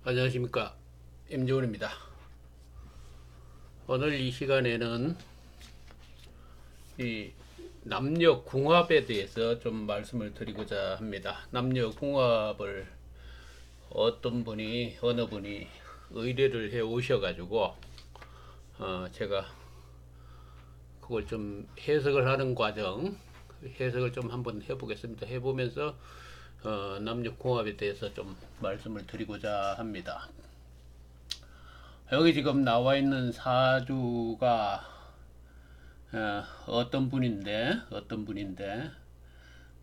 안녕하십니까, 임재훈입니다. 오늘 이 시간에는 이 남녀궁합에 대해서 좀 말씀을 드리고자 합니다. 남녀궁합을 어느 분이 의뢰를 해 오셔가지고 제가 그걸 좀 해석을 하는 과정, 해석을 좀 한번 해보겠습니다. 해보면서 남녀궁합에 대해서 좀 말씀을 드리고자 합니다. 여기 지금 나와 있는 사주가 어떤 분인데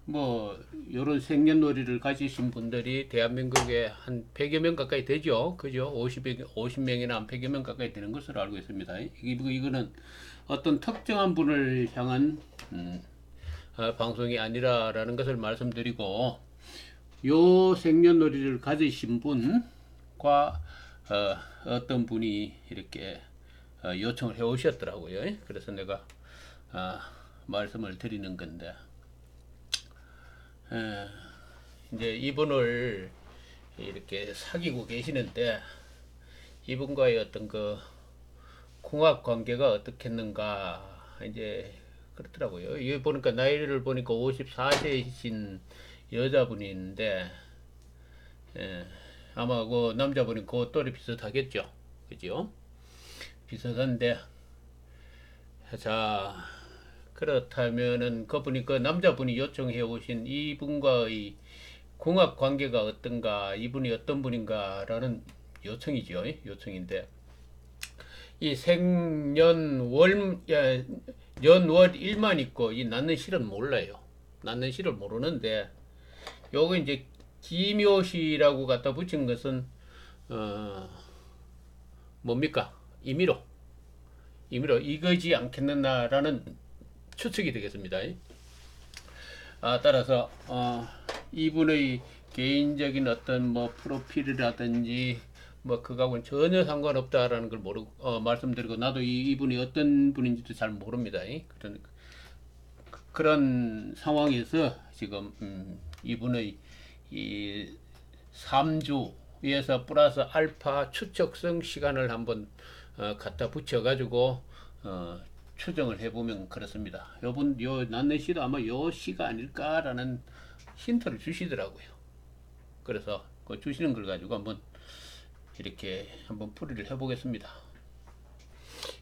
뭐 요런 생년월일을 가지신 분들이 대한민국에 한 100여 명 가까이 되죠. 그죠? 50명이나 한 100여 명 가까이 되는 것으로 알고 있습니다. 이거는 어떤 특정한 분을 향한 방송이 아니라라는 것을 말씀드리고, 요 생년월일을 가지신 분과 어떤 분이 이렇게 요청을 해 오셨더라고요. 그래서 내가 말씀을 드리는 건데, 이제 이분을 이렇게 사귀고 계시는데, 이분과의 어떤 그 궁합 관계가 어떻겠는가, 이제 그렇더라고요. 이 보니까 나이를 보니까 54세이신 여자분인데, 아마 그 남자분이 그 또래 비슷하겠죠. 그죠? 비슷한데, 자, 그렇다면은 그분이, 그 남자분이 요청해 오신 이분과의 궁합 관계가 어떤가, 이분이 어떤 분인가라는 요청이죠. 요청인데, 이 연월일만 있고 이 낳는 실은 몰라요. 낳는 실을 모르는데, 요거 이제 기묘시라고 갖다 붙인 것은 뭡니까? 임의로 이거지 않겠느냐라는 추측이 되겠습니다. 따라서 이분의 개인적인 어떤 뭐 프로필이라든지 뭐 그거하고는 전혀 상관없다라는 걸 말씀드리고, 나도 이분이 어떤 분인지도 잘 모릅니다. 그런 상황에서 지금 이분의 이 3주에서 플러스 알파 추측성 시간을 한번 갖다 붙여가지고 추정을 해보면 그렇습니다. 요 낳는 시도 아마 요 시가 아닐까라는 힌트를 주시더라고요. 그래서 그 주시는 걸 가지고 한번 이렇게 한번 풀이를 해보겠습니다.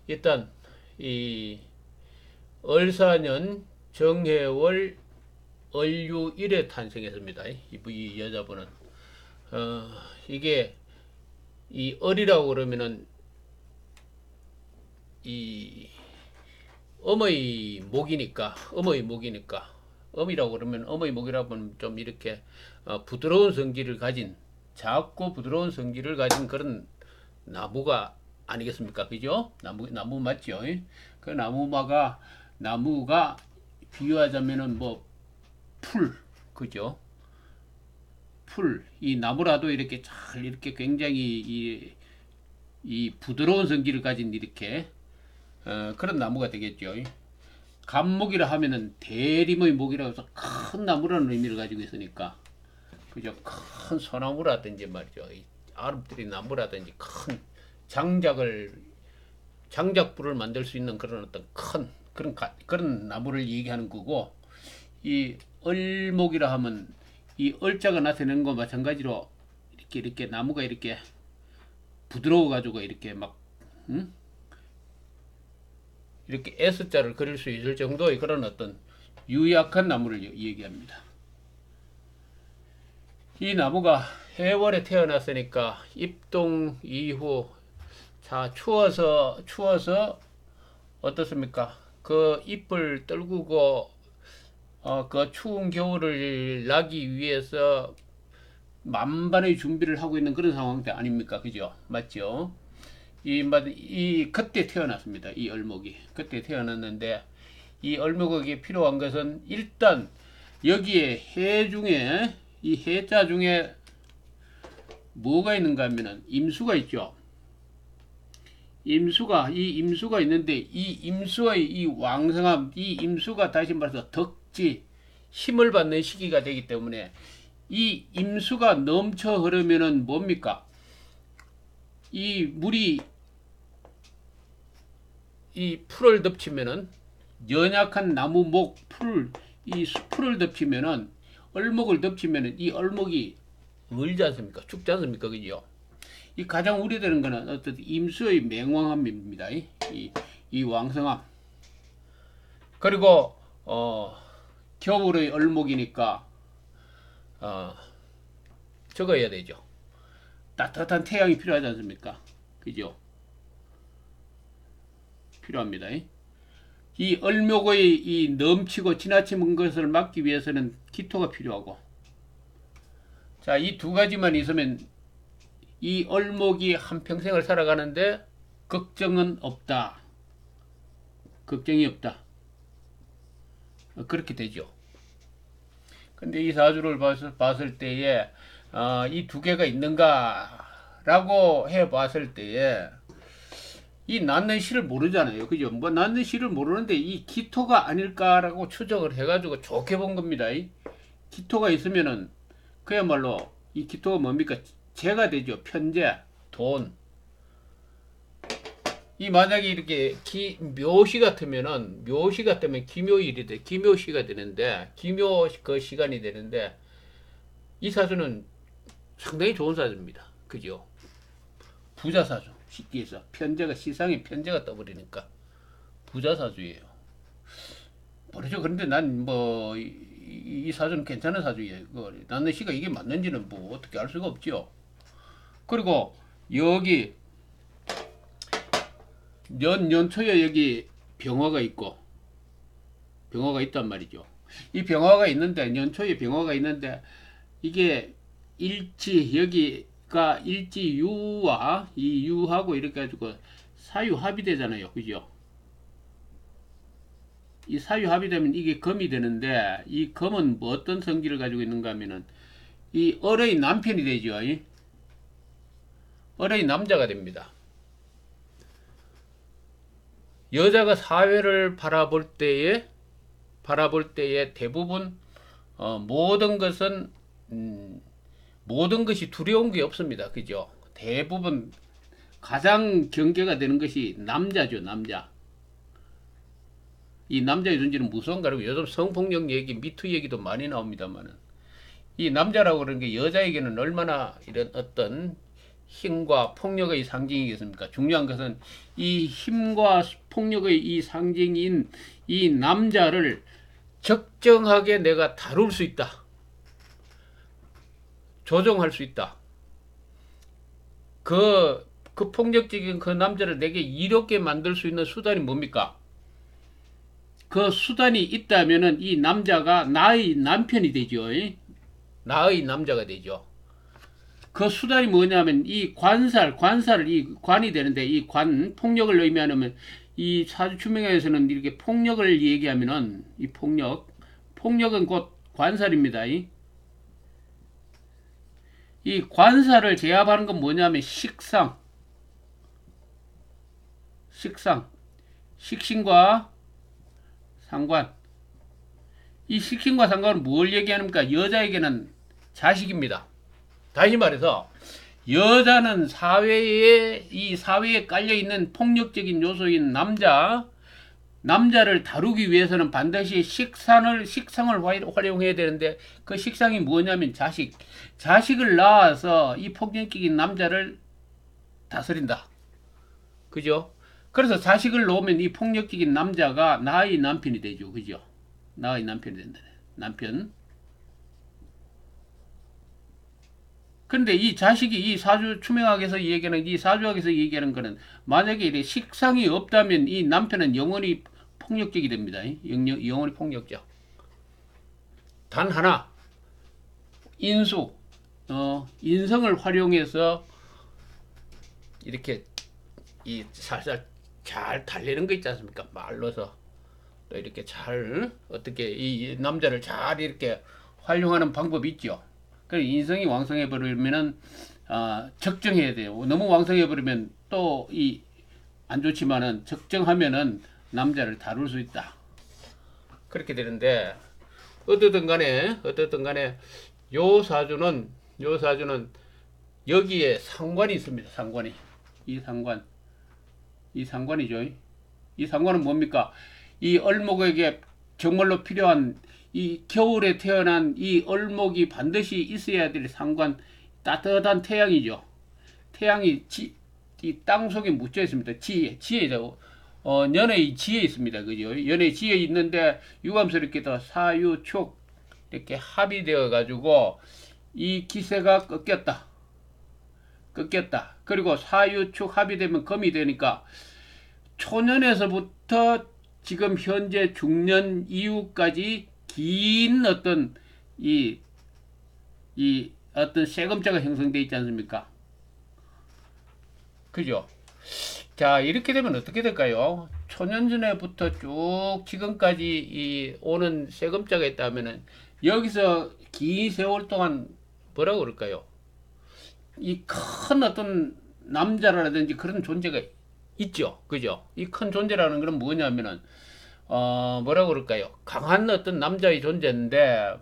일단 이 을사년 정해월 을유일에 탄생했습니다. 이 여자분은 이게 이 을이라고 그러면은 이 어머니 목이니까 어미라고 그러면, 어머니 목이라고 하면 좀 이렇게 부드러운 성질을 가진, 작고 부드러운 성질을 가진 그런 나무가 아니겠습니까? 그죠? 나무 맞죠? 그 나무가 비유하자면은 뭐 풀, 그죠? 이 나무라도 이렇게 잘, 이렇게 굉장히 이 부드러운 성질을 가진 이렇게 그런 나무가 되겠죠. 감목이라 하면은 대림의 목이라고 해서 큰 나무라는 의미를 가지고 있으니까, 그죠? 큰 소나무라든지 말이죠. 이 아름드린 나무라든지 큰 장작불을 만들 수 있는 그런 어떤 큰 그런 나무를 얘기하는 거고, 이 을목이라 하면 이 을자가 나타내는 거 마찬가지로 이렇게 나무가 이렇게 부드러워 가지고 이렇게 막 이렇게 S자를 그릴 수 있을 정도의 그런 어떤 유약한 나무를 얘기합니다. 이 나무가 해월에 태어났으니까 입동 이후, 자, 추워서 어떻습니까? 그 잎을 떨구고 그 추운 겨울을 나기 위해서 만반의 준비를 하고 있는 그런 상황 아닙니까? 그죠? 맞죠? 그때 태어났습니다. 이 얼목이. 그때 태어났는데, 이 얼목에게 필요한 것은 일단 여기에 이 해자 중에 뭐가 있는가 하면은 임수가 있죠. 임수가 있는데, 이 임수의 이 왕성함, 이 임수가 다시 말해서 덕지, 힘을 받는 시기가 되기 때문에, 이 임수가 넘쳐 흐르면은 뭡니까? 이 물이 이 풀을 덮치면은 연약한 나무 목 이 풀을 덮치면은 얼목을 덮치면은 이 얼목이 얼지 않습니까? 죽지 않습니까? 그죠? 이 가장 우려되는 거는 어떤 임수의 맹왕함입니다. 이 왕성함. 그리고 겨울의 얼목이니까 저거 해야 되죠. 따뜻한 태양이 필요하지 않습니까? 그죠? 필요합니다. 이 얼목의 이 넘치고 지나치는 것을 막기 위해서는 기토가 필요하고, 자, 이 두 가지만 있으면 이 얼목이 한평생을 살아가는데 걱정은 없다. 걱정이 없다. 그렇게 되죠. 근데 이 사주를 봤을 때에 이 두 개가 있는가라고 해봤을 때에 이 낳는 시를 모르잖아요. 그죠? 뭐 낳는 시를 모르는데 이 기토가 아닐까라고 추정을 해가지고 좋게 본 겁니다. 기토가 있으면은 그야말로 이 기토가 뭡니까? 재가 되죠. 편재, 돈. 이 만약에 이렇게 묘시 같으면 기묘일이 돼. 기묘시가 되는데, 기묘 그 시간이 되는데, 이 사주는 상당히 좋은 사주입니다. 그죠? 부자 사주. 쉽게 해서 편제가 시상에 편제가 떠버리니까 부자 사주예요. 모르죠. 그런데 난 뭐 이 사주는 괜찮은 사주예요. 낳는 시가 이게 맞는지는 뭐 어떻게 알 수가 없죠. 그리고 여기 연초에 여기 병화가 있고 병화가 있단 말이죠. 이 병화가 있는데 연초에 병화가 있는데 이게 일지 여기가 일지유와 이 유하고 이렇게 가지고 사유합이 되잖아요. 그죠? 이 사유합이 되면 이게 금이 되는데 이 금은 뭐 어떤 성질을 가지고 있는가 하면은 이 을의 남편이 되죠. 을의 남자가 됩니다. 여자가 사회를 바라볼 때에 대부분 모든 것이 두려운 게 없습니다. 그죠? 대부분 가장 경계가 되는 것이 남자죠. 남자. 이 남자의 존재는 무서운가? 그리고 요즘 성폭력 얘기, 미투 얘기도 많이 나옵니다만은 이 남자라고 그러는 게 여자에게는 얼마나 이런 어떤 힘과 폭력의 상징이겠습니까? 중요한 것은 이 힘과 폭력의 이 상징인 이 남자를 적정하게 내가 다룰 수 있다. 조정할 수 있다. 그 폭력적인 그 남자를 내게 이롭게 만들 수 있는 수단이 뭡니까? 그 수단이 있다면은 이 남자가 나의 남편이 되죠. 나의 남자가 되죠. 그 수단이 뭐냐면 이 관살을 이 관이 되는데 이 폭력을 의미하면 이 사주 추명에서는 이렇게 폭력을 얘기하면은 이 폭력은 곧 관살입니다. 이 관살을 제압하는 건 뭐냐면 식신과 상관. 이 식신과 상관은 뭘 얘기하는가? 여자에게는 자식입니다. 다시 말해서 여자는 사회에 깔려 있는 폭력적인 요소인 남자를 다루기 위해서는 반드시 식상을 활용해야 되는데 그 식상이 뭐냐면 자식을 낳아서 이 폭력적인 남자를 다스린다. 그죠? 그래서 자식을 놓으면 이 폭력적인 남자가 나의 남편이 되죠. 그죠? 나의 남편이 된다. 남편. 근데 이 자식이 이 사주 추명학에서 얘기하는 이 사주학에서 얘기하는 거는 만약에 이렇게 식상이 없다면 이 남편은 영원히 폭력적이 됩니다. 영원히 폭력적. 단 하나 인성을 활용해서 이렇게 이 살살 잘 달래는 거 있지 않습니까? 말로서 또 이렇게 잘 어떻게 이 남자를 잘 이렇게 활용하는 방법이 있죠. 그래서 인성이 왕성해 버리면은 적정해야 돼요. 너무 왕성해 버리면 또 이 안 좋지만은 적정하면은 남자를 다룰 수 있다. 그렇게 되는데 어떻든 간에 요 사주는 여기에 상관이 있습니다. 상관이. 이 상관. 이 상관이죠. 이 상관은 뭡니까? 이 얼목에게 정말로 필요한 이 겨울에 태어난 이 얼목이 반드시 있어야 될 상관, 따뜻한 태양이죠. 태양이 이 땅 속에 묻혀 있습니다. 지에 연의 지에 있습니다. 그죠? 연의 지에 있는데 유감스럽게도 사유축 이렇게 합의되어 가지고 이 기세가 꺾였다. 그리고 사유축 합의되면 금이 되니까 초년에서부터 지금 현재 중년 이후까지 긴 어떤 이 어떤 세금자가 형성되어 있지 않습니까? 그죠? 자, 이렇게 되면 어떻게 될까요? 초년 전에부터 쭉 지금까지 이 오는 세금자가 있다면은 여기서 긴 세월 동안 뭐라고 그럴까요? 이 큰 어떤 남자라든지 그런 존재가 있죠. 그죠? 이 큰 존재라는 건 뭐냐면은 뭐라고 그럴까요? 강한 어떤 남자의 존재인데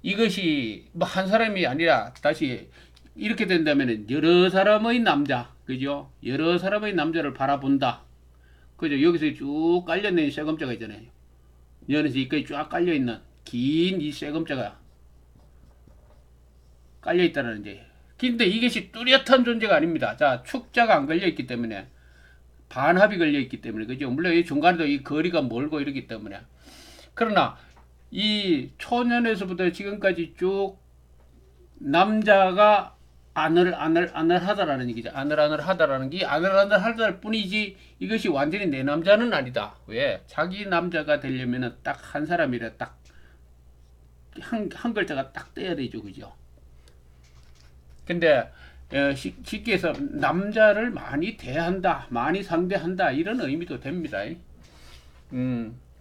이것이 뭐 한 사람이 아니라 다시 이렇게 된다면은 여러 사람의 남자, 그죠? 여러 사람의 남자를 바라본다. 그죠? 여기서 쭉 깔려있는 세금자가 있잖아요. 연에서 이까지 쫙 깔려있는 긴 이 세금자가 깔려있다는 이제. 근데 이것이 뚜렷한 존재가 아닙니다. 자, 축자가 안 걸려있기 때문에 반합이 걸려있기 때문에 그죠? 물론 이 중간에도 이 거리가 멀고 이러기 때문에. 그러나 이 초년에서부터 지금까지 쭉 남자가 아늘아늘하다라는 얘기죠. 아늘아늘하다라는 게 아늘아늘하다일 뿐이지 이것이 완전히 내 남자는 아니다. 왜? 자기 남자가 되려면은 딱 한 사람이라 딱 한 글자가 딱 떼야 되죠. 그죠? 근데 쉽게 해서 남자를 많이 대한다, 많이 상대한다 이런 의미도 됩니다.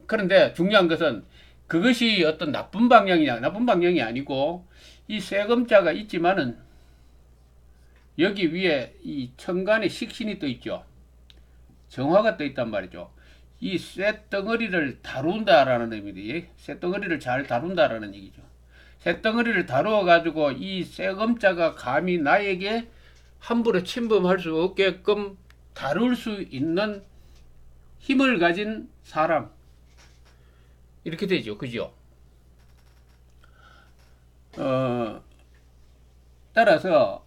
그런데 중요한 것은 그것이 어떤 나쁜 방향이냐, 나쁜 방향이 아니고 이 세금자가 있지만은 여기 위에 이 천간에 식신이 떠 있죠. 정화가 떠 있단 말이죠. 이 쇳덩어리를 다룬다라는 의미입니다. 쇳덩어리를 잘 다룬다라는 얘기죠. 쇳덩어리를 다루어 가지고 이 세금자가 감히 나에게 함부로 침범할 수 없게끔 다룰 수 있는 힘을 가진 사람 이렇게 되죠. 그죠? 따라서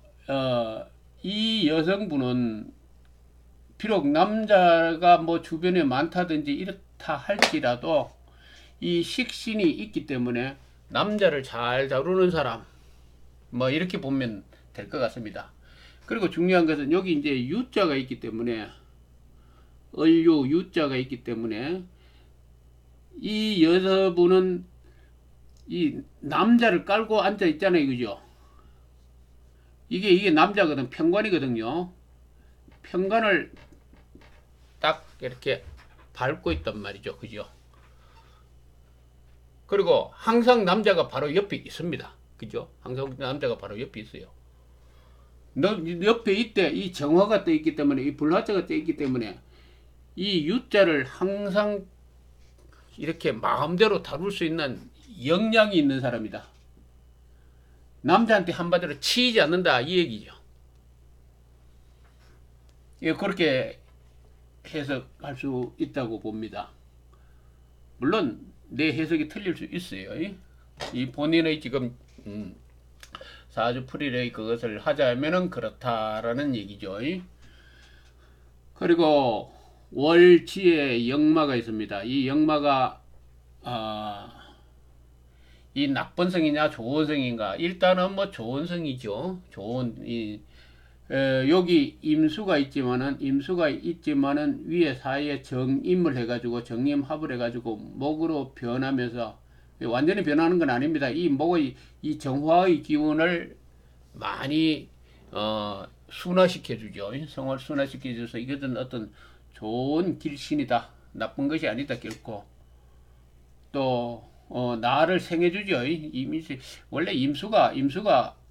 이 여성분은 비록 남자가 뭐 주변에 많다든지 이렇다 할지라도 이 식신이 있기 때문에 남자를 잘 다루는 사람 뭐 이렇게 보면 될 것 같습니다. 그리고 중요한 것은 여기 이제 유자가 있기 때문에 을유 유자가 있기 때문에 이 여자분은 이 남자를 깔고 앉아 있잖아요. 그죠? 이게 남자거든. 편관이거든요. 편관을 딱 이렇게 밟고 있단 말이죠. 그죠? 그리고 항상 남자가 바로 옆에 있습니다. 그죠? 항상 남자가 바로 옆에 있어요. 옆에 있대. 이 정화가 떠 있기 때문에, 이 불화자가 떠 있기 때문에 이 유자를 항상 이렇게 마음대로 다룰 수 있는 역량이 있는 사람이다. 남자한테 한마디로 치이지 않는다 이 얘기죠. 예, 그렇게 해석할 수 있다고 봅니다. 물론 내 해석이 틀릴 수 있어요. 이 본인의 지금 사주풀이의 그것을 하자면은 그렇다라는 얘기죠. 그리고 월지에 역마가 있습니다. 이 역마가 이 나쁜 성이냐 좋은 성인가? 일단은 뭐 좋은 성이죠. 좋은 여기 임수가 있지만은 위에 사이에 정임을 해가지고 정임합을 해가지고 목으로 변하면서 완전히 변하는 건 아닙니다. 이 목의 이 정화의 기운을 많이 순화시켜주죠. 성을 순화시켜줘서 이것은 어떤 좋은 길신이다. 나쁜 것이 아니다 결코. 또 나를 생해주죠. 원래 임수가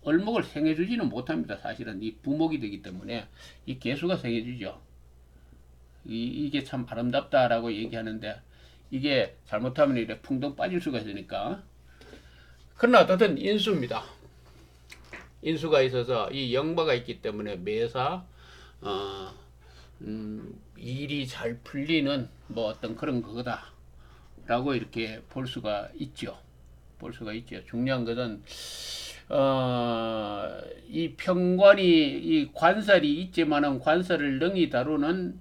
을목을 생해주지는 못합니다. 사실은 이 부목이 되기 때문에 이 개수가 생해주죠. 이게 참 아름답다라고 얘기하는데 이게 잘못하면 이렇게 풍덩 빠질 수가 있으니까. 그러나 어쨌든 인수입니다. 인수가 있어서 이 역마가 있기 때문에 매사 어, 일이 잘 풀리는 뭐 어떤 그런 거다라고 이렇게 볼 수가 있죠. 볼 수가 있죠. 중요한 것은 이 평관이 이 관살이 있지만은 관살을 능히 다루는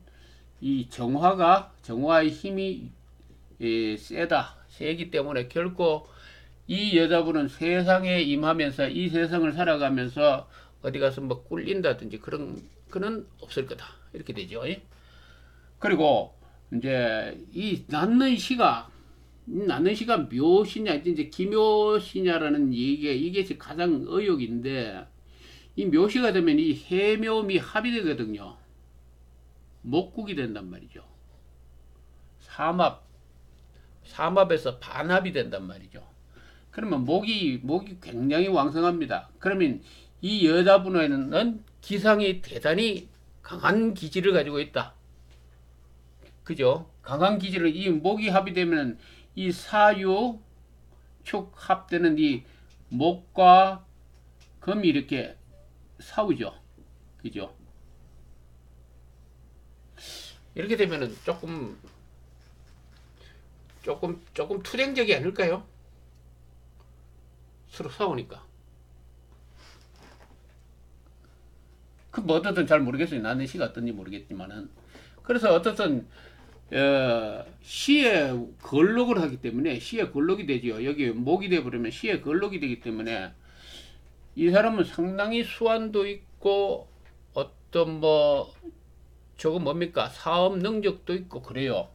이 정화의 힘이 세기 때문에 결코 이 여자분은 세상에 임하면서 이 세상을 살아가면서 어디 가서 뭐 꿀린다든지 그런 거는 없을 거다. 이렇게 되죠. 그리고 이제 이 낳는 시가 묘시냐 이제 기묘시냐라는 이게 가장 의혹인데, 이 묘시가 되면 이 해묘미 합이 되거든요. 목국이 된단 말이죠. 삼합에서 반합이 된단 말이죠. 그러면 목이 굉장히 왕성합니다. 그러면 이 여자분에는 기상이 대단히 강한 기질을 가지고 있다. 그죠? 강한 기질을, 이 목이 합이 되면 이 사유 축 합되는 이 목과 금이 이렇게 싸우죠. 그죠? 이렇게 되면은 조금 투쟁적이 아닐까요? 서로 싸우니까. 그 뭐 어떻든 잘 모르겠어요. 나는 시가 어떤지 모르겠지만은. 그래서 어떻든 시에 걸록을 하기 때문에 시에 걸록이 되지요. 여기 목이 돼 버리면 시에 걸록이 되기 때문에 이 사람은 상당히 수완도 있고 어떤 뭐 저거 뭡니까? 사업 능력도 있고 그래요.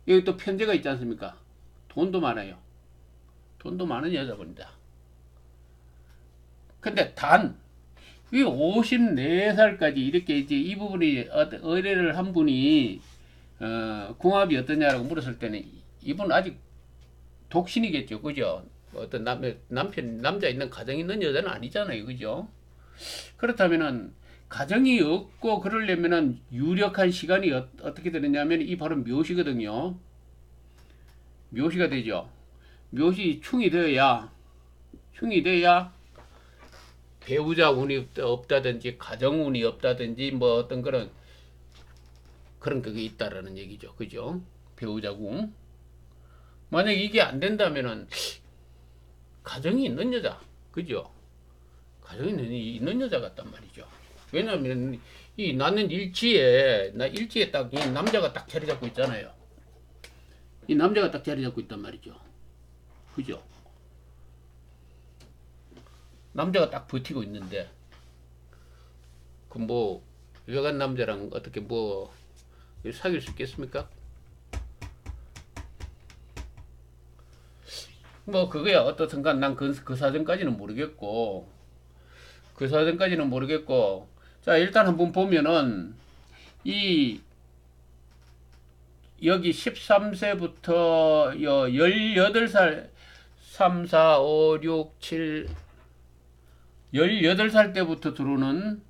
여기 또 편제가 있지 않습니까? 돈도 많아요. 돈도 많은 여자분이다. 근데 이 54살까지 이렇게 이제 이 부분이 의뢰를 한 분이 궁합이 어떠냐라고 물었을 때는 이분 아직 독신이겠죠. 그죠? 어떤 남자 있는 가정 있는 여자는 아니잖아요. 그죠? 그렇다면은 가정이 없고 그러려면은 유력한 시간이 어떻게 되느냐면 이 바로 묘시거든요. 묘시가 되죠. 묘시 충이 돼야 배우자 운이 없다든지 가정 운이 없다든지 뭐 어떤 그런 그게 있다라는 얘기죠. 그죠? 배우자 운. 만약 이게 안 된다면은 가정이 있는 여자. 그죠? 가정이 있는 여자 같단 말이죠. 왜냐면 이 낳는 일지에 딱 이 남자가 딱 자리 잡고 있잖아요. 이 남자가 딱 자리 잡고 있단 말이죠. 그죠? 남자가 딱 버티고 있는데 그 뭐 여간 남자랑 어떻게 뭐 사귈 수 있겠습니까? 뭐 그거야 어떻든가 난 그 사정까지는 모르겠고 자 일단 한번 보면은 이 여기 13세부터 18살 3, 4, 5, 6, 7 18살 때부터 들어오는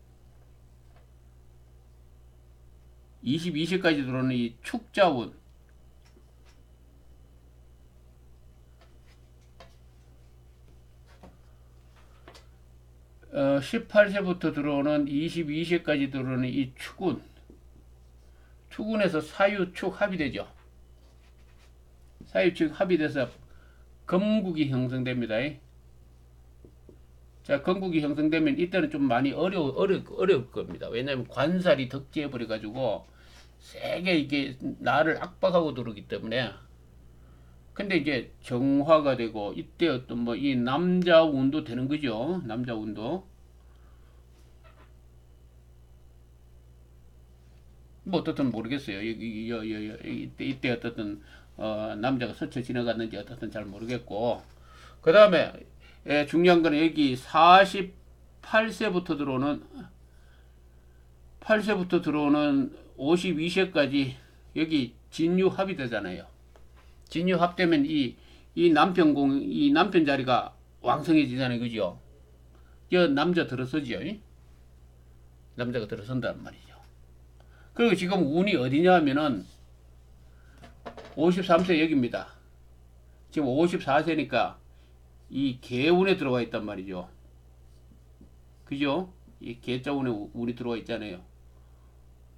22세까지 들어오는 이 축자운 18세부터 들어오는 22세까지 들어오는 이 축운에서 사유축 합이 되죠. 사유축 합이 돼서 금국이 형성됩니다. 자, 건국이 형성되면 이때는 좀 많이 어려울 겁니다. 왜냐하면 관살이 덕지해 버려 가지고 세게 이게 나를 압박하고 들어오기 때문에. 근데 이제 정화가 되고 이때 어떤 뭐 이 남자 운도 되는 거죠. 남자 운도. 뭐 어떻든 모르겠어요. 이때 어떻든 남자가 스쳐 지나갔는지 어떻든 잘 모르겠고. 그 다음에 중요한 거는 여기 48세부터 들어오는 52세까지 여기 진유합이 되잖아요. 진유합되면 이 남편 자리가 왕성해지잖아요. 그죠? 남자 들어서죠. 남자가 들어선단 말이죠. 그리고 지금 운이 어디냐 하면은 53세 여기입니다. 지금 54세니까 이 개운에 들어가 있단 말이죠. 그죠? 이 계자운에 운이 들어와 있잖아요.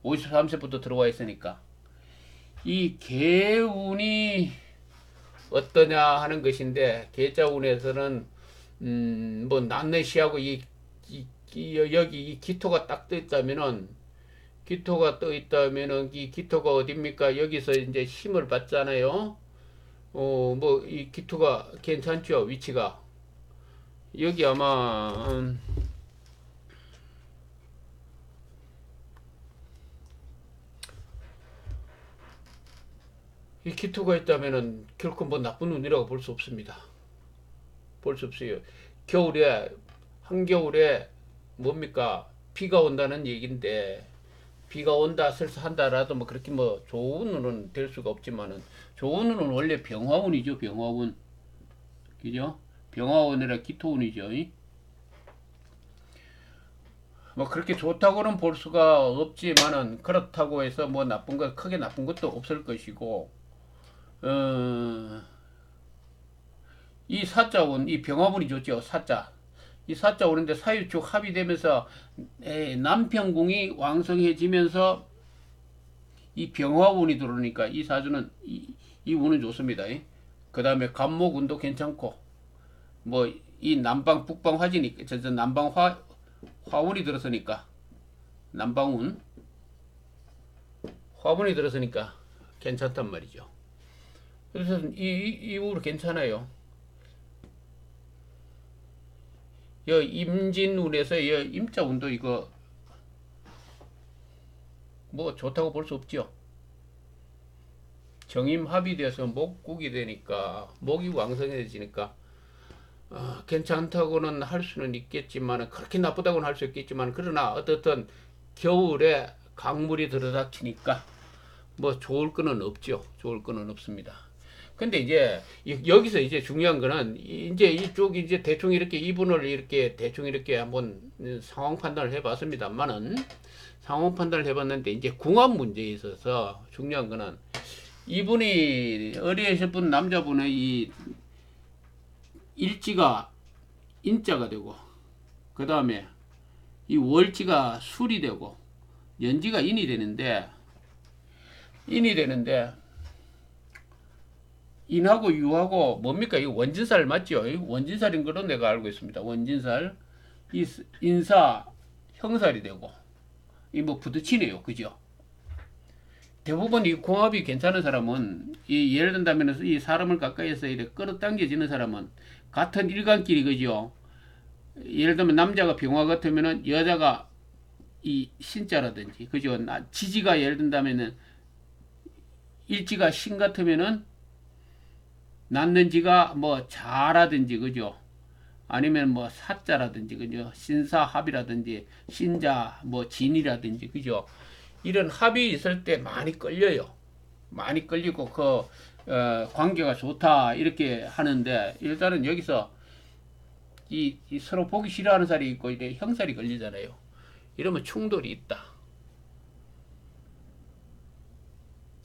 53세부터 들어와 있으니까 이 개운이 어떠냐 하는 것인데, 계자운에서는 뭐 난내시하고 여기 이 기토가 딱 떠 있다면은, 이 기토가 어딥니까? 여기서 이제 힘을 받잖아요. 뭐 이 기토가 괜찮죠, 위치가. 여기 아마 이 기토가 있다면은 결코 뭐 나쁜 운이라고 볼 수 없습니다. 볼 수 없어요. 겨울에, 한겨울에 뭡니까? 비가 온다는 얘기인데, 비가 온다 설사 한다라도 뭐 그렇게 뭐 좋은 운은 될 수가 없지만은, 좋은 운은 원래 병화운이죠. 병화운. 그죠? 병화운이라 기토운이죠. 뭐 그렇게 좋다고는 볼 수가 없지만은, 그렇다고 해서 뭐 나쁜 것, 크게 나쁜 것도 없을 것이고, 이 사자운, 이 병화운이 좋죠. 사자. 이 사자운인데 사유축 합이 되면서 남편궁이 왕성해지면서 이 병화운이 들어오니까 이 사주는 이 운은 좋습니다. 그 다음에 간목운도 괜찮고, 뭐 이 남방 북방 화진이 남방 화운이 들었으니까, 남방운 화운이 들었으니까 괜찮단 말이죠. 그래서 이 운은 괜찮아요. 임진운에서 임자운도 이거 뭐 좋다고 볼 수 없죠. 정임합이 돼서 목국이 되니까, 목이 왕성해지니까 괜찮다고는 할 수는 있겠지만, 그렇게 나쁘다고는 할 수 있겠지만, 그러나 어떻든 겨울에 강물이 들어닥치니까 뭐 좋을 거는 없죠. 좋을 거는 없습니다. 근데 이제 여기서 이제 중요한 거는, 이제 이쪽 이제 대충 이렇게 이분을 이렇게 대충 이렇게 한번 상황 판단을 해봤습니다만은, 상황 판단을 해봤는데, 이제 궁합 문제에 있어서 중요한 거는, 이분이 어리신 분 남자분의 이 일지가 인자가 되고, 그 다음에 이 월지가 술이 되고, 연지가 인이 되는데, 인하고 유하고 뭡니까? 이거 원진살 맞죠? 원진살인 걸로 내가 알고 있습니다. 원진살. 이 인사 형살이 되고, 이 뭐 부딪히네요. 그죠? 대부분 이 궁합이 괜찮은 사람은, 이 예를 든다면 이 사람을 가까이에서 이렇게 끌어당겨지는 사람은 같은 일간끼리, 그죠? 예를 들면 남자가 병화 같으면은 여자가 이 신자라든지, 그죠? 지지가 예를 든다면은 일지가 신 같으면은 낳는 지가 뭐 자라든지, 그죠? 아니면 뭐 사자라든지, 그죠? 신사합이라든지, 신자, 뭐 진이라든지, 그죠? 이런 합이 있을 때 많이 끌려요. 많이 끌리고 관계가 좋다 이렇게 하는데, 일단은 여기서 이 서로 보기 싫어하는 살이 있고 이래 형살이 걸리잖아요. 이러면 충돌이 있다.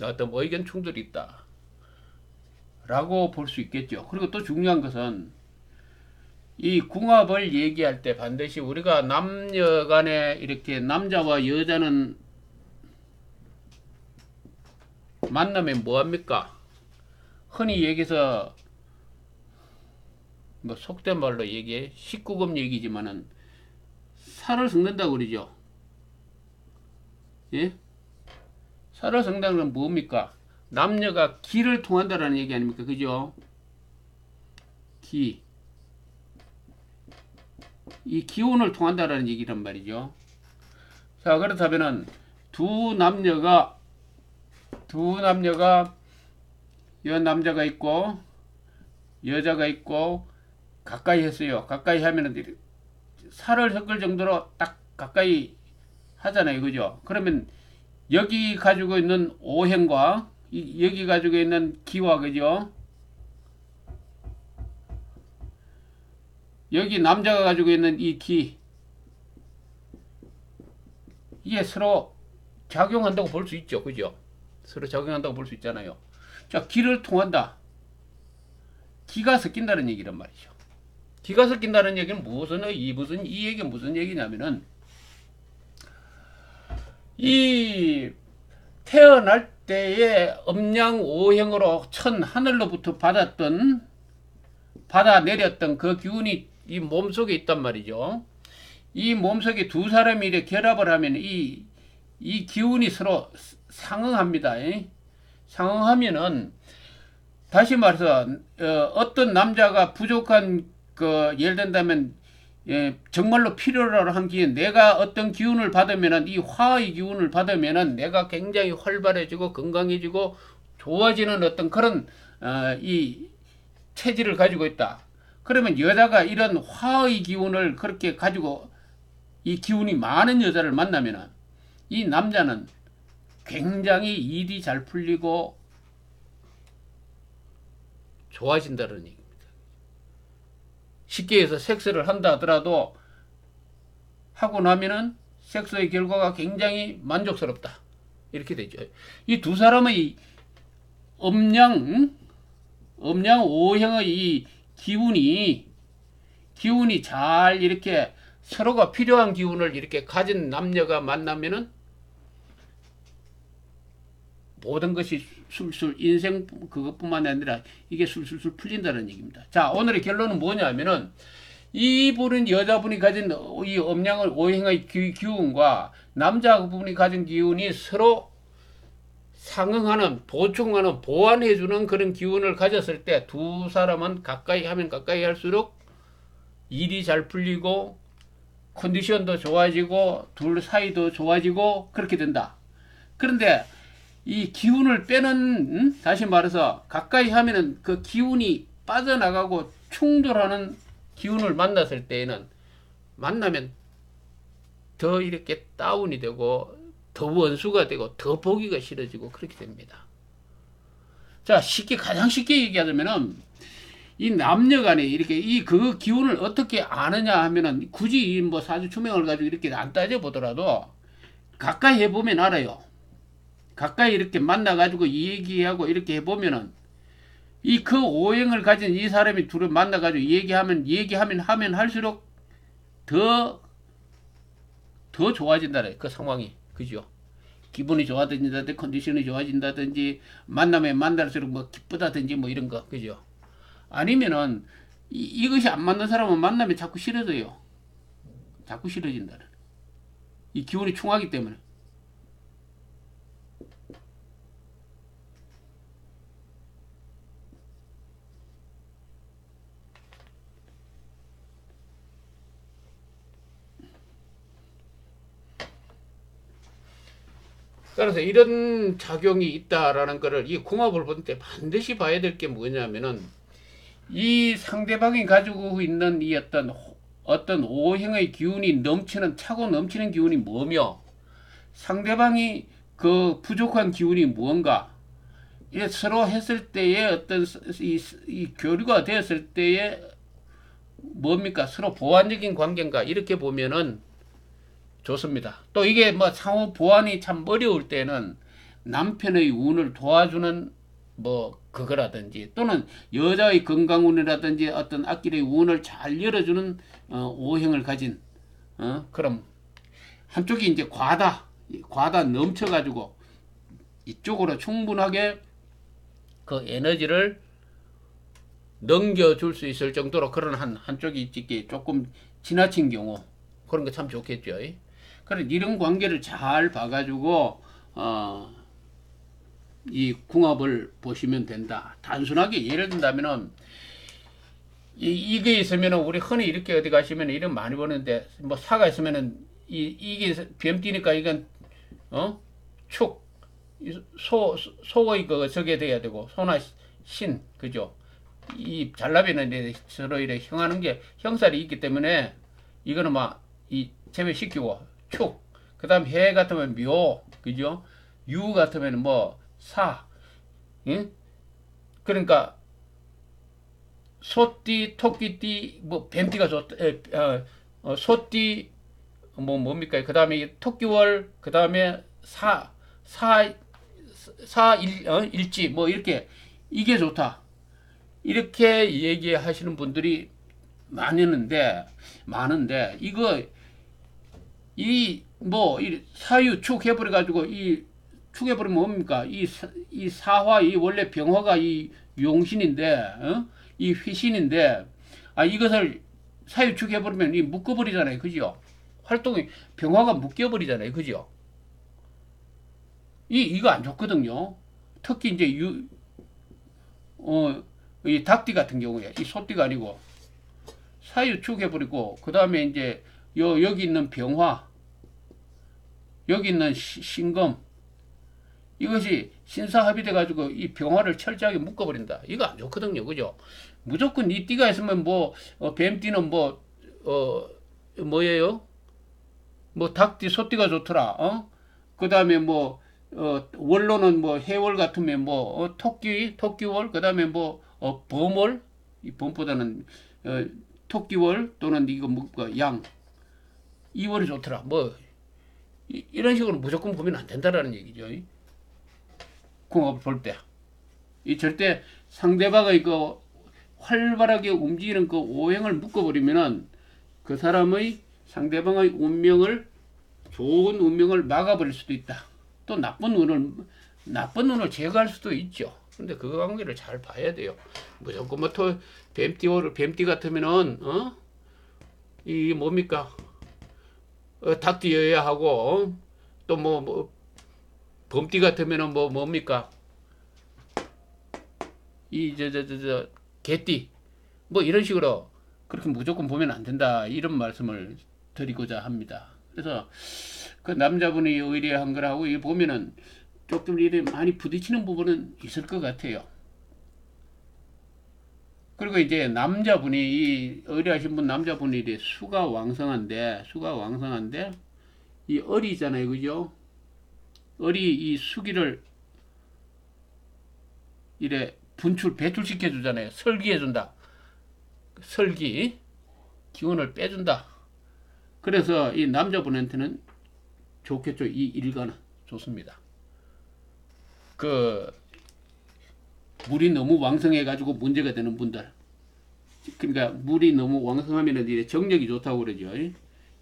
어떤 의견 충돌이 있다. 라고 볼 수 있겠죠. 그리고 또 중요한 것은, 이 궁합을 얘기할 때 반드시 우리가 남녀 간에 이렇게 남자와 여자는 만나면 뭐합니까? 흔히 얘기해서 뭐 속된 말로 얘기해 19금 얘기지만은 살을 섞는다고 그러죠. 예? 살을 섞는다는 건 뭡니까? 남녀가 기를 통한다라는 얘기 아닙니까? 그죠? 기. 이 기운을 통한다라는 얘기란 말이죠. 자, 그렇다면은 두 남녀가 여 남자가 있고 여자가 있고 가까이 했어요. 가까이 하면은 살을 섞을 정도로 딱 가까이 하잖아요. 그죠? 그러면 여기 가지고 있는 오행과 여기 가지고 있는 기와, 그죠? 여기 남자가 가지고 있는 이 기, 이게 서로 작용한다고 볼 수 있죠. 그죠? 서로 작용한다고 볼 수 있잖아요. 자, 기를 통한다. 기가 섞인다는 얘기란 말이죠. 기가 섞인다는 얘기는 무슨 얘기냐면은, 이 태어날 때에 음양오행으로 천 하늘로부터 받아 내렸던 그 기운이 이 몸속에 있단 말이죠. 이 몸속에 두 사람이 이렇게 결합을 하면 이 기운이 서로 상응합니다. 상응하면은 다시 말해서 어떤 남자가 부족한 예를 든다면 정말로 필요로 한 기운, 내가 어떤 기운을 받으면은 이 화의 기운을 받으면은 내가 굉장히 활발해지고 건강해지고 좋아지는 어떤 그런 이 체질을 가지고 있다. 그러면 여자가 이런 화의 기운을 그렇게 가지고 이 기운이 많은 여자를 만나면은 이 남자는 굉장히 일이 잘 풀리고 좋아진다는 얘기입니다. 쉽게 해서 섹스를 한다 하더라도 하고 나면은 섹스의 결과가 굉장히 만족스럽다. 이렇게 되죠. 이 두 사람의 음양 오형의 이 기운이 잘 이렇게 서로가 필요한 기운을 이렇게 가진 남녀가 만나면은 모든 것이 술술 인생 그것뿐만 아니라 이게 술술술 풀린다는 얘기입니다. 자, 오늘의 결론은 뭐냐면은 이분은 여자분이 가진 이 음양을 오행의 기운과 남자분이 가진 기운이 서로 상응하는, 보충하는, 보완해주는 그런 기운을 가졌을 때 두 사람은 가까이 하면 가까이 할수록 일이 잘 풀리고 컨디션도 좋아지고 둘 사이도 좋아지고 그렇게 된다. 그런데 이 기운을 빼는, 다시 말해서 가까이 하면은 그 기운이 빠져나가고 충돌하는 기운을 만났을 때에는 만나면 더 이렇게 다운이 되고 더 원수가 되고 더 보기가 싫어지고 그렇게 됩니다. 자, 가장 쉽게 얘기하자면은 이 남녀 간에 이렇게 그 기운을 어떻게 아느냐 하면은 굳이 뭐 사주초명을 가지고 이렇게 안 따져보더라도 가까이 해보면 알아요. 가까이 이렇게 만나가지고 얘기하고 이렇게 해보면은 그 오행을 가진 이 사람이 둘을 만나가지고 얘기하면 할수록 더 좋아진다래. 그 상황이. 그죠? 기분이 좋아진다든지 컨디션이 좋아진다든지 만나면 만날수록 뭐 기쁘다든지 뭐 이런 거. 그죠? 아니면은 이것이 안 맞는 사람은 만나면 자꾸 싫어져요. 자꾸 싫어진다는. 이 기운이 충하기 때문에. 따라서 이런 작용이 있다라는 것을 이 궁합을 볼 때 반드시 봐야 될 게 뭐냐면은 이 상대방이 가지고 있는 이 어떤 오행의 기운이 차고 넘치는 기운이 뭐며 상대방이 그 부족한 기운이 무언가 서로 했을 때에 어떤 이 교류가 되었을 때에 뭡니까 서로 보완적인 관계인가 이렇게 보면은 좋습니다. 또 이게 뭐 상호 보완이 참 어려울 때는 남편의 운을 도와주는 뭐 그거라든지 또는 여자의 건강운이라든지 어떤 앞길의 운을 잘 열어주는 오행을 가진 그럼 한쪽이 이제 과다 넘쳐가지고 이쪽으로 충분하게 그 에너지를 넘겨줄 수 있을 정도로 그런 한쪽이 이렇게 조금 지나친 경우 그런 거 참 좋겠죠. 그래서 이런 관계를 잘 봐가지고 이 궁합을 보시면 된다. 단순하게 예를 든다면은 이게 있으면은 우리 흔히 이렇게 어디 가시면 이름 많이 보는데 뭐 사가 있으면은 이게 뱀 띠니까 이건 축 소의 그 저게 돼야 되고 소나 신 그죠? 이 잘나비는 이제 서로 이렇게 형하는 게 형살이 있기 때문에 이거는 막 이 제외시키고 축, 그 다음 해 같으면 묘, 그죠? 유 같으면 뭐 사, 응? 그러니까 소띠, 토끼띠, 뭐 뱀띠가 좋다, 소띠, 뭐 뭡니까? 그 다음에 토끼월, 그 다음에 일지, 뭐 이렇게 이게 좋다. 이렇게 얘기하시는 분들이 많은데 이거 이 뭐 이 사유축 해버려 가지고 이 축해버리면 뭡니까? 이 사화, 이 원래 병화가 이 용신인데, 이 휘신인데, 이것을 사유축해버리면 이 묶어버리잖아요. 그죠? 활동이, 병화가 묶여버리잖아요. 그죠? 이거 안 좋거든요. 특히 이제 이 닭띠 같은 경우에, 이 소띠가 아니고, 사유축해버리고, 그 다음에 이제, 여기 있는 병화, 여기 있는 신금, 이것이 신사합의돼 가지고 이 병화를 철저하게 묶어버린다. 이거 안 좋거든요. 그죠? 무조건 이 띠가 있으면 뭐 뱀띠는 뭐예요? 뭐 닭띠, 소띠가 좋더라. 그 다음에 뭐 월로는 뭐 해월 같으면 뭐 토끼월, 그 다음에 뭐 범월, 이 범보다는 토끼월 또는 이거 뭐 양, 이월이 좋더라. 뭐 이런 식으로 무조건 보면 안 된다라는 얘기죠. 궁합을 볼 때. 이 절대 상대방의 그 활발하게 움직이는 그 오행을 묶어버리면은 그 사람의 상대방의 좋은 운명을 막아버릴 수도 있다. 또 나쁜 운을 제거할 수도 있죠. 근데 그 관계를 잘 봐야 돼요. 무조건 뭐 뱀띠 같으면은, 이 뭡니까? 닭띠여야 하고, 또 범띠 같으면은 뭡니까? 개띠. 뭐 이런 식으로 그렇게 무조건 보면 안 된다. 이런 말씀을 드리고자 합니다. 그래서 그 남자분이 의뢰한 거라고 이 보면은 조금 이래 많이 부딪히는 부분은 있을 것 같아요. 그리고 이제 남자분이 이 의뢰하신 분 남자분이 이래 수가 왕성한데 이 을이 있잖아요. 그죠? 을이 이 수기를 이래 배출시켜 주잖아요. 설기해 준다. 설기 기운을 빼준다. 그래서 이 남자분한테는 좋겠죠. 이 일간은 좋습니다. 그 물이 너무 왕성해 가지고 문제가 되는 분들, 그러니까 물이 너무 왕성하면은 이제 정력이 좋다고 그러죠.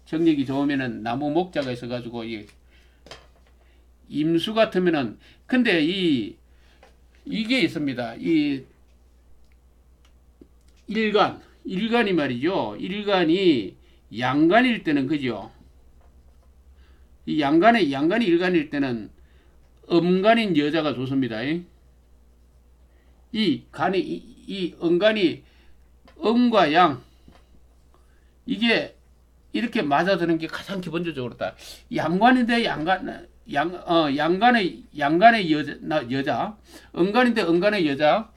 정력이 좋으면은 나무 목자가 있어 가지고 임수 같으면은, 근데 이게 있습니다. 이 일간이 말이죠. 일간이 양간일 때는, 그죠? 이 양간이 일간일 때는 음간인 여자가 좋습니다. 이 음간이 음과 양, 이게 이렇게 맞아드는 게 가장 기본적으로 다. 양간인데 양간의 여자, 음간인데 음간의 여자,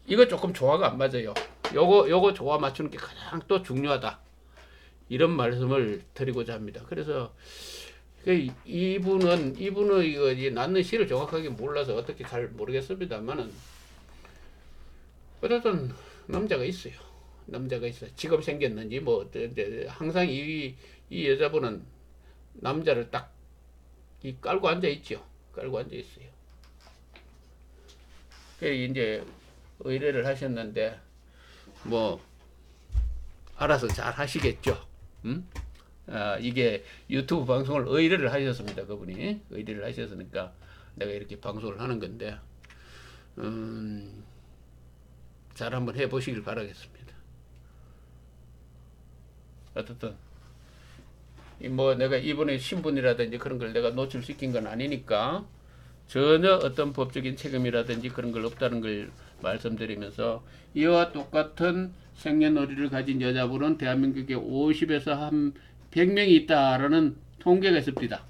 이거 조금 조화가 안 맞아요. 요거 조화 맞추는 게 가장 또 중요하다. 이런 말씀을 드리고자 합니다. 그래서 이분은 이거 낳는 시를 정확하게 몰라서 어떻게 잘 모르겠습니다만은 어쨌든 남자가 있어요. 지금 생겼는지 항상 이 여자분은 남자를 딱 깔고 앉아 있죠. 깔고 앉아 있어요. 이제 의뢰를 하셨는데 알아서 잘 하시겠죠. 이게 유튜브 방송을 의뢰를 하셨습니다. 그분이 의뢰를 하셨으니까 내가 이렇게 방송을 하는 건데 잘 한번 해보시길 바라겠습니다. 어쨌든 내가 이번에 신분이라든지 그런 걸 내가 노출시킨 건 아니니까 전혀 어떤 법적인 책임이라든지 그런 걸 없다는 걸 말씀드리면서, 이와 똑같은 생년월일을 가진 여자분은 대한민국에 50에서 한 100명이 있다라는 통계가 있습니다.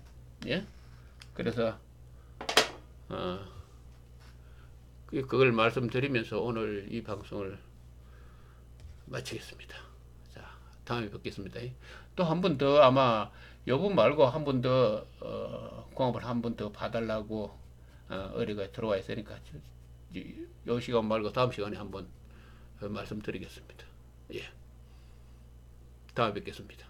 예? 그래서 그걸 말씀드리면서 오늘 이 방송을 마치겠습니다. 자, 다음에 뵙겠습니다. 또 한 번 더, 아마 여분 말고 한 번 더 공업을 한 번 더 봐달라고 의뢰가 들어와 있으니까 요 시간 말고 다음 시간에 한번 말씀드리겠습니다. 예. 다음에 뵙겠습니다.